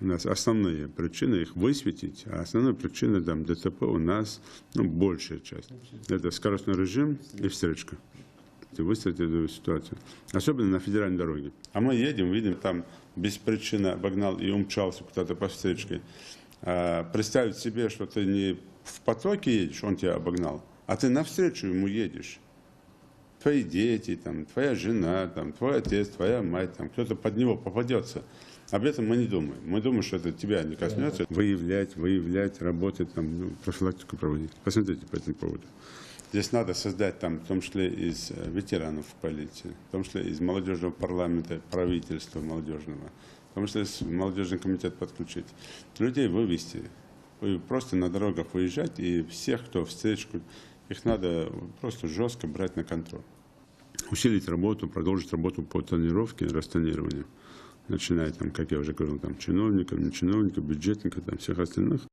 У нас основные причины, их высветить, а основная причина там, ДТП у нас, большая часть. Это скоростной режим и встречка. Выстроить эту ситуацию. Особенно на федеральной дороге. А мы едем, видим, там без причины обогнал и умчался куда-то по встречке. Представить себе, что ты не в потоке едешь, он тебя обогнал, а ты навстречу ему едешь. Твои дети, там, твоя жена, там, твой отец, твоя мать, там, кто-то под него попадется. Об этом мы не думаем. Мы думаем, что это тебя не коснется. Выявлять, работать, там, профилактику проводить. Посмотрите по этому поводу. Здесь надо создать, там, в том числе из ветеранов полиции, в том числе из молодежного парламента, правительства молодежного, в том числе молодежный комитет подключить. Людей вывести, просто на дорогах выезжать, и всех, кто встречку, их надо просто жестко брать на контроль. Усилить работу, продолжить работу по тонировке, растонированию, начиная, там, как я уже говорил, там, чиновников, не чиновников, бюджетников, там, всех остальных.